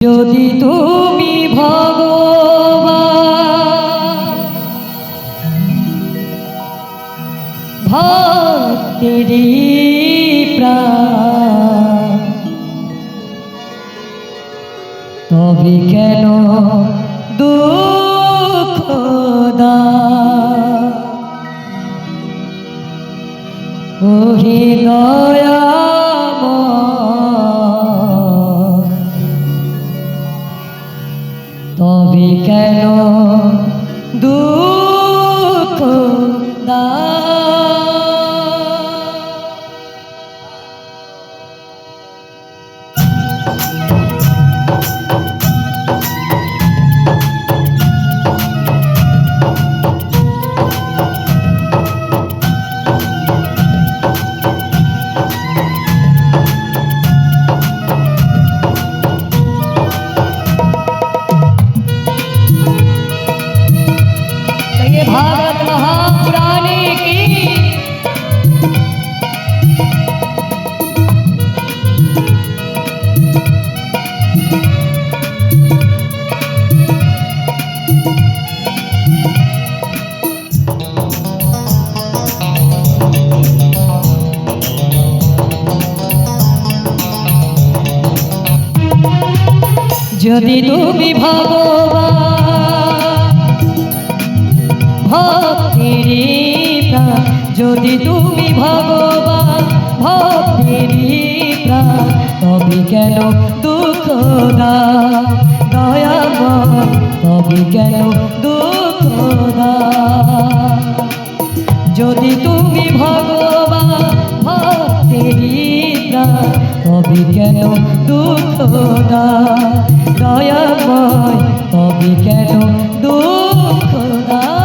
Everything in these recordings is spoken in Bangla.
যদি তুমি ভগবান ভক্তেরি প্রাণ, তবে কেন দুঃখ দাও ওহে দয়াময়, তবে কেন দুঃখ দাও। भारत महापुराणे की यदि तुमी भगवान भक्तेरी प्राण, यदि तुमी भगवान भक्तेरी प्राण, तबे केन दुःख दाओ दयामय, तबे केन दुःख दाओ। यदि तुमी भगवान भक्तेरी प्राण, तबे केन दुःख दाओ दयामय, तबे केन दुःख दाओ।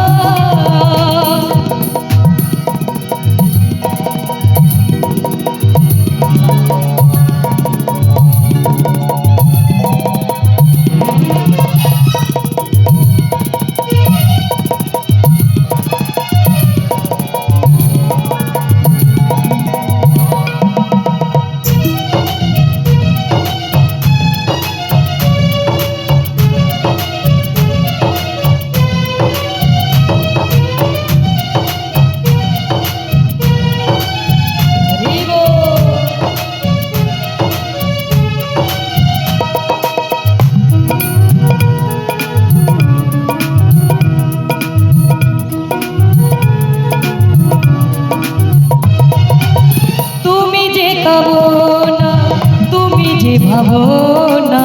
ভাবনা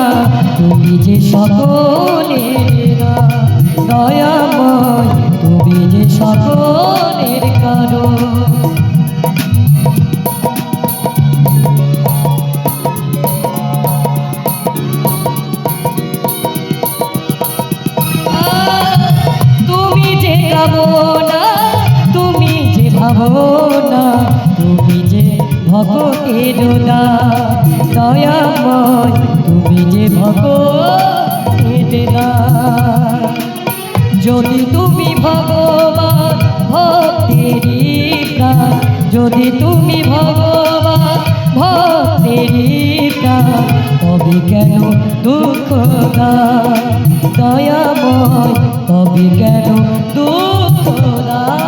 তুমি যে সকলের দয়াময়, তুমি যে সকলের কারণ। তুমি যে কামনা, তুমি যে ভাবনা, তুমি যে ভক্তের দয়াময়, তুমি যে ভক্তের দান। যদি তুমি ভগবান ভক্তেরি প্রাণ, যদি তুমি ভগবান ভক্তেরি প্রাণ, তবে কেন দুঃখ দাও দয়াময়, তবে কেন দুঃখ দাও।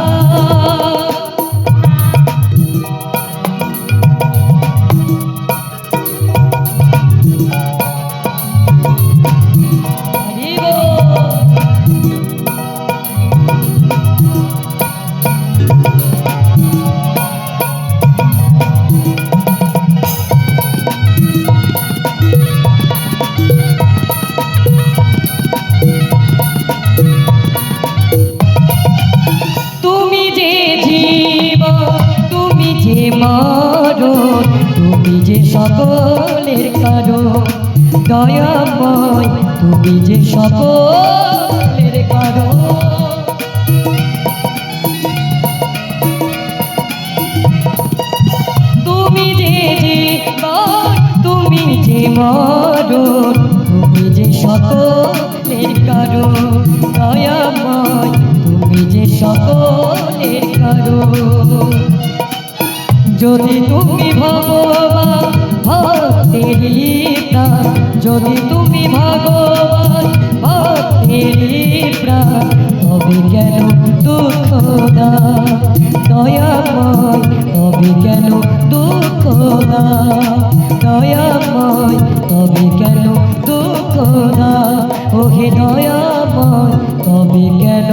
মরণ তুমি যে সকলের কারণ দয়াময়, তুমি যে সকলের কারণ। তুমি যে জীবন, তুমি যে মরণ, তুমি যে সকলের কারণ দয়াময়, তুমি যে সকলের কারণ। যদি তুমি ভগবান ভক্তেরি প্রাণ, যদি তুমি ভগবান ভক্তেরই প্রাণ তবে কেন দুঃখ দাও দয়াময় তবে কেন দুঃখ দাও দয়াময় তবে কেন দুঃখ দাও ওহে দয়াময় তবে কেন